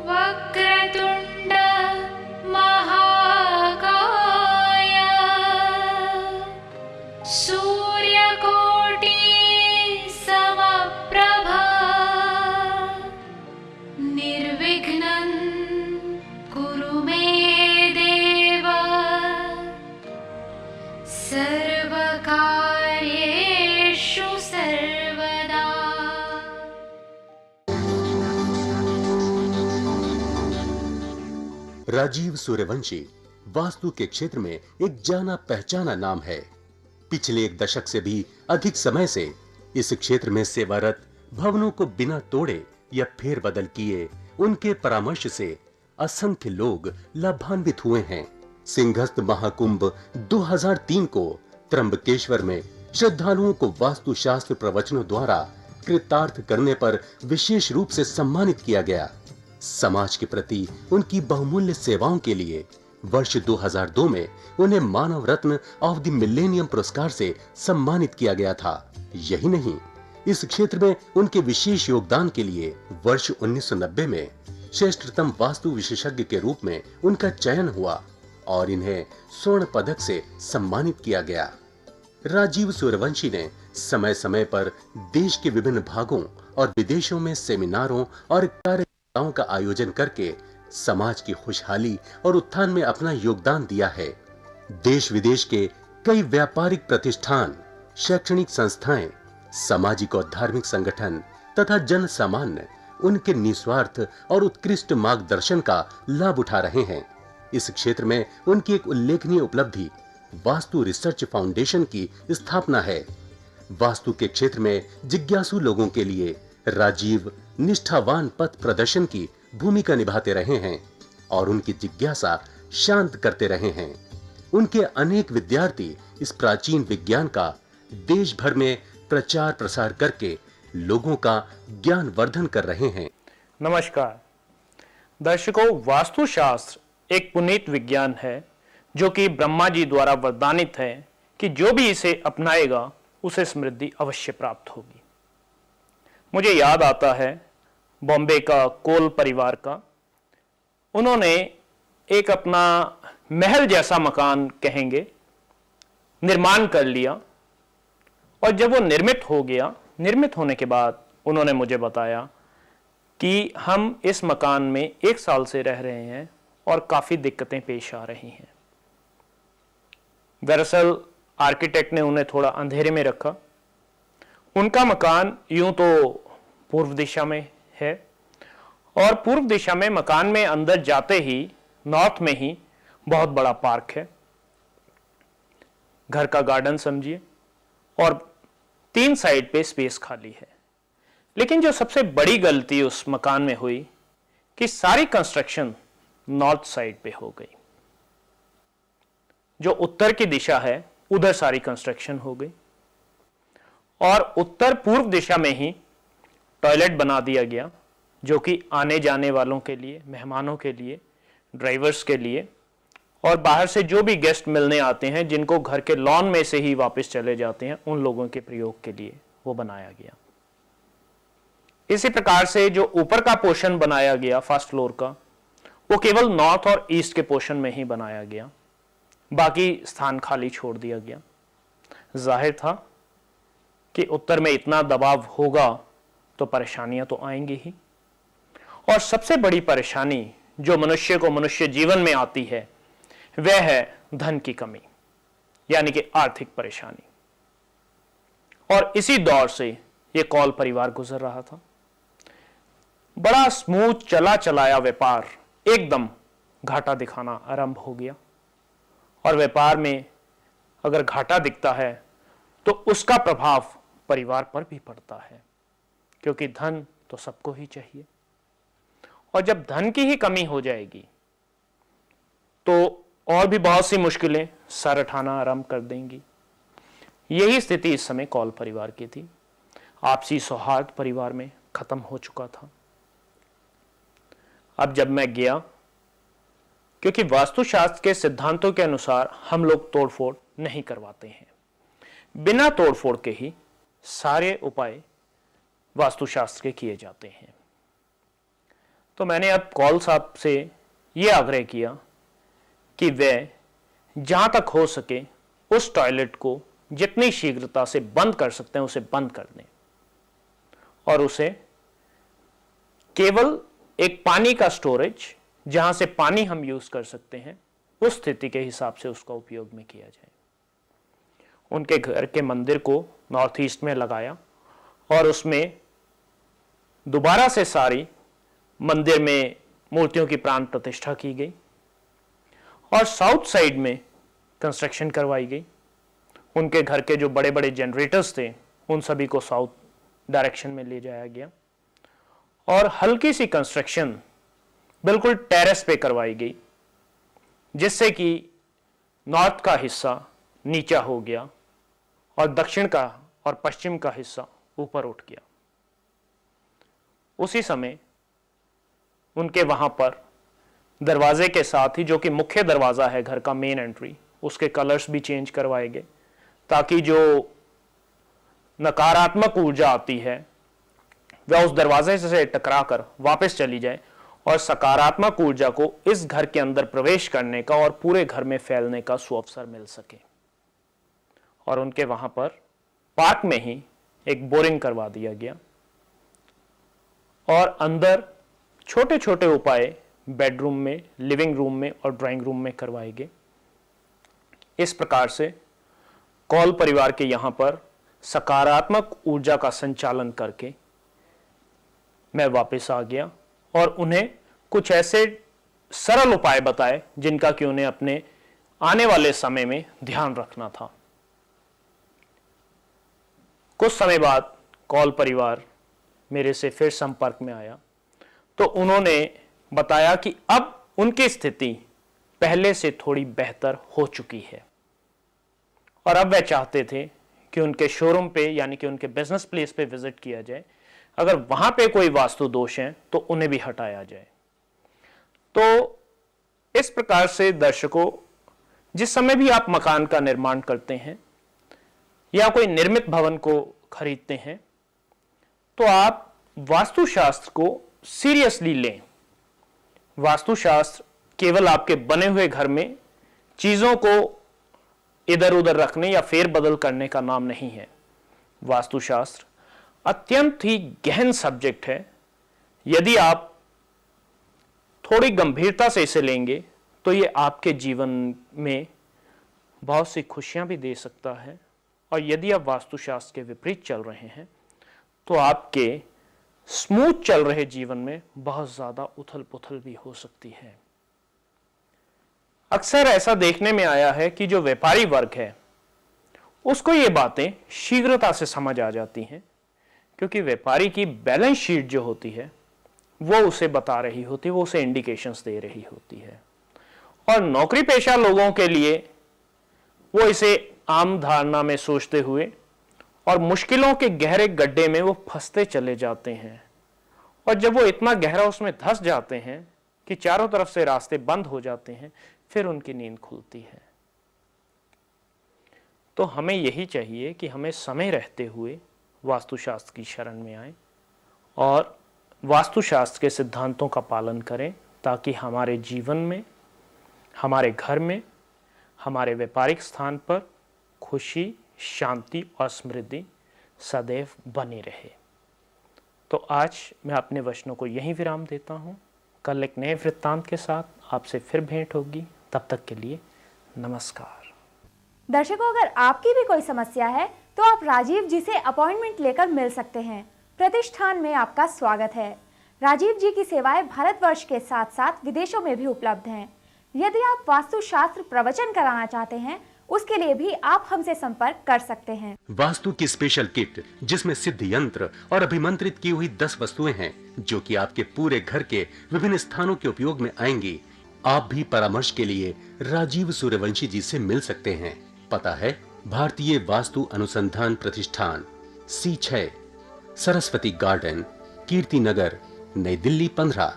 वक्रतुण्ड महाकाय सूर्यकोटि समप्रभा निर्विघ्नं कुरु मे देव सर्वकार्येषु सर्वदा। राजीव सूर्यवंशी वास्तु के क्षेत्र में एक जाना पहचाना नाम है। पिछले एक दशक से भी अधिक समय से इस क्षेत्र में सेवारत, भवनों को बिना तोड़े या फेरबदल किए उनके परामर्श से असंख्य लोग लाभान्वित हुए हैं। सिंहस्थ महाकुंभ 2003 को त्र्यंबकेश्वर में श्रद्धालुओं को वास्तुशास्त्र प्रवचनों द्वारा कृतार्थ करने पर विशेष रूप से सम्मानित किया गया। समाज के प्रति उनकी बहुमूल्य सेवाओं के लिए वर्ष 2002 में उन्हें मानव रत्न ऑफ द मिलेनियम पुरस्कार से सम्मानित किया गया था। यही नहीं, इस क्षेत्र में उनके विशेष योगदान के लिए वर्ष 1990 में श्रेष्ठतम वास्तु विशेषज्ञ के रूप में उनका चयन हुआ और इन्हें स्वर्ण पदक से सम्मानित किया गया। राजीव सूर्यवंशी ने समय समय पर देश के विभिन्न भागों और विदेशों में सेमिनारों और कार्यक्रमों का आयोजन करके समाज की खुशहाली और उत्थान में अपना योगदान दिया है। देश विदेश के कई व्यापारिक प्रतिष्ठान, शैक्षणिक संस्थाएं, सामाजिक और धार्मिक संगठन तथा जन सामान्य उनके निस्वार्थ और उत्कृष्ट मार्गदर्शन का लाभ उठा रहे हैं। इस क्षेत्र में उनकी एक उल्लेखनीय उपलब्धि वास्तु रिसर्च फाउंडेशन की स्थापना है। वास्तु के क्षेत्र में जिज्ञासु लोगों के लिए राजीव निष्ठावान पथ प्रदर्शन की भूमिका निभाते रहे हैं और उनकी जिज्ञासा शांत करते रहे हैं। उनके अनेक विद्यार्थी इस प्राचीन विज्ञान का देश भर में प्रचार प्रसार करके लोगों का ज्ञान वर्धन कर रहे हैं। नमस्कार दर्शकों, वास्तुशास्त्र एक पुनीत विज्ञान है जो कि ब्रह्मा जी द्वारा वरदानित है कि जो भी इसे अपनाएगा उसे समृद्धि अवश्य प्राप्त होगी। मुझे याद आता है बॉम्बे का कोल परिवार का, उन्होंने एक अपना महल जैसा मकान कहेंगे निर्माण कर लिया और जब वो निर्मित होने के बाद उन्होंने मुझे बताया कि हम इस मकान में 1 साल से रह रहे हैं और काफी दिक्कतें पेश आ रही हैं। दरअसल आर्किटेक्ट ने उन्हें थोड़ा अंधेरे में रखा। उनका मकान यूं तो पूर्व दिशा में है और पूर्व दिशा में मकान में अंदर जाते ही नॉर्थ में ही बहुत बड़ा पार्क है, घर का गार्डन समझिए, और 3 साइड पे स्पेस खाली है। लेकिन जो सबसे बड़ी गलती उस मकान में हुई कि सारी कंस्ट्रक्शन नॉर्थ साइड पे हो गई। जो उत्तर की दिशा है उधर सारी कंस्ट्रक्शन हो गई और उत्तर पूर्व दिशा में ही टॉयलेट बना दिया गया, जो कि आने जाने वालों के लिए, मेहमानों के लिए, ड्राइवर्स के लिए और बाहर से जो भी गेस्ट मिलने आते हैं जिनको घर के लॉन में से ही वापस चले जाते हैं उन लोगों के प्रयोग के लिए वो बनाया गया। इसी प्रकार से जो ऊपर का पोर्शन बनाया गया फर्स्ट फ्लोर का, वो केवल नॉर्थ और ईस्ट के पोर्शन में ही बनाया गया, बाकी स्थान खाली छोड़ दिया गया। जाहिर था कि उत्तर में इतना दबाव होगा तो परेशानियां तो आएंगी ही, और सबसे बड़ी परेशानी जो मनुष्य को मनुष्य जीवन में आती है वह है धन की कमी, यानी कि आर्थिक परेशानी। और इसी दौर से यह कौल परिवार गुजर रहा था। बड़ा स्मूथ चला चलाया व्यापार एकदम घाटा दिखाना आरंभ हो गया, और व्यापार में अगर घाटा दिखता है तो उसका प्रभाव परिवार पर भी पड़ता है, क्योंकि धन तो सबको ही चाहिए, और जब धन की ही कमी हो जाएगी तो और भी बहुत सी मुश्किलें सर उठाना आरंभ कर देंगी। यही स्थिति इस समय कौल परिवार की थी। आपसी सौहार्द परिवार में खत्म हो चुका था। अब जब मैं गया, क्योंकि वास्तुशास्त्र के सिद्धांतों के अनुसार हम लोग तोड़फोड़ नहीं करवाते हैं, बिना तोड़फोड़ के ही सारे उपाय वास्तुशास्त्र के किए जाते हैं। तो मैंने अब कौल साहब से ये आग्रह किया कि वे जहाँ तक हो सके उस टॉयलेट को जितनी शीघ्रता से बंद कर सकते हैं उसे बंद कर दें और उसे केवल एक पानी का स्टोरेज जहां से पानी हम यूज कर सकते हैं उस स्थिति के हिसाब से उसका उपयोग में किया जाए। उनके घर के मंदिर को नॉर्थ ईस्ट में लगाया और उसमें दोबारा से सारी मंदिर में मूर्तियों की प्राण प्रतिष्ठा की गई और साउथ साइड में कंस्ट्रक्शन करवाई गई। उनके घर के जो बड़े बड़े जनरेटर्स थे उन सभी को साउथ डायरेक्शन में ले जाया गया और हल्की सी कंस्ट्रक्शन बिल्कुल टेरेस पे करवाई गई जिससे कि नॉर्थ का हिस्सा नीचा हो गया और दक्षिण का और पश्चिम का हिस्सा ऊपर उठ गया। उसी समय उनके वहां पर दरवाजे के साथ ही, जो कि मुख्य दरवाजा है घर का मेन एंट्री, उसके कलर्स भी चेंज करवाए गए ताकि जो नकारात्मक ऊर्जा आती है वह उस दरवाजे से टकराकर वापस चली जाए और सकारात्मक ऊर्जा को इस घर के अंदर प्रवेश करने का और पूरे घर में फैलने का सुअवसर मिल सके। और उनके वहां पर पार्क में ही एक बोरिंग करवा दिया गया और अंदर छोटे छोटे उपाय बेडरूम में, लिविंग रूम में और ड्राइंग रूम में करवाए गए। इस प्रकार से कौल परिवार के यहां पर सकारात्मक ऊर्जा का संचालन करके मैं वापस आ गया और उन्हें कुछ ऐसे सरल उपाय बताए जिनका कि उन्हें अपने आने वाले समय में ध्यान रखना था। कुछ समय बाद कौल परिवार मेरे से फिर संपर्क में आया तो उन्होंने बताया कि अब उनकी स्थिति पहले से थोड़ी बेहतर हो चुकी है और अब वह चाहते थे कि उनके शोरूम पे यानी कि उनके बिजनेस प्लेस पे विजिट किया जाए। अगर वहां पे कोई वास्तु दोष हैं तो उन्हें भी हटाया जाए। तो इस प्रकार से दर्शकों, जिस समय भी आप मकान का निर्माण करते हैं या कोई निर्मित भवन को खरीदते हैं तो आप वास्तुशास्त्र को सीरियसली लें। वास्तुशास्त्र केवल आपके बने हुए घर में चीजों को इधर उधर रखने या फेरबदल करने का नाम नहीं है। वास्तुशास्त्र अत्यंत ही गहन सब्जेक्ट है। यदि आप थोड़ी गंभीरता से इसे लेंगे तो ये आपके जीवन में बहुत सी खुशियां भी दे सकता है और यदि आप वास्तुशास्त्र के विपरीत चल रहे हैं तो आपके स्मूथ चल रहे जीवन में बहुत ज्यादा उथल पुथल भी हो सकती है। अक्सर ऐसा देखने में आया है कि जो व्यापारी वर्ग है उसको ये बातें शीघ्रता से समझ आ जाती हैं क्योंकि व्यापारी की बैलेंस शीट जो होती है वो उसे बता रही होती है, वो उसे इंडिकेशंस दे रही होती है। और नौकरी पेशा लोगों के लिए वो इसे आम धारणा में सोचते हुए और मुश्किलों के गहरे गड्ढे में वो फंसते चले जाते हैं और जब वो इतना गहरा उसमें धंस जाते हैं कि चारों तरफ से रास्ते बंद हो जाते हैं फिर उनकी नींद खुलती है। तो हमें यही चाहिए कि हमें समय रहते हुए वास्तुशास्त्र की शरण में आए और वास्तुशास्त्र के सिद्धांतों का पालन करें ताकि हमारे जीवन में, हमारे घर में, हमारे व्यापारिक स्थान पर खुशी, शांति और समृद्धि सदैव बनी रहे। तो आज मैं अपने वचनों को यहीं विराम देता हूं। कल एक नए वृत्तांत के साथ आपसे फिर भेंट होगी। तब तक के लिए नमस्कार। दर्शकों, अगर आपकी भी कोई समस्या है तो आप राजीव जी से अपॉइंटमेंट लेकर मिल सकते हैं। प्रतिष्ठान में आपका स्वागत है। राजीव जी की सेवाएं भारतवर्ष के साथ साथ विदेशों में भी उपलब्ध हैं। यदि आप वास्तुशास्त्र प्रवचन कराना चाहते हैं उसके लिए भी आप हमसे संपर्क कर सकते हैं। वास्तु की स्पेशल किट जिसमें सिद्ध यंत्र और अभिमंत्रित की हुई 10 वस्तुएं हैं जो कि आपके पूरे घर के विभिन्न स्थानों के उपयोग में आएंगी। आप भी परामर्श के लिए राजीव सूर्यवंशी जी से मिल सकते हैं। पता है भारतीय वास्तु अनुसंधान प्रतिष्ठान, C6, सरस्वती गार्डन, कीर्ति नगर, नई दिल्ली 15।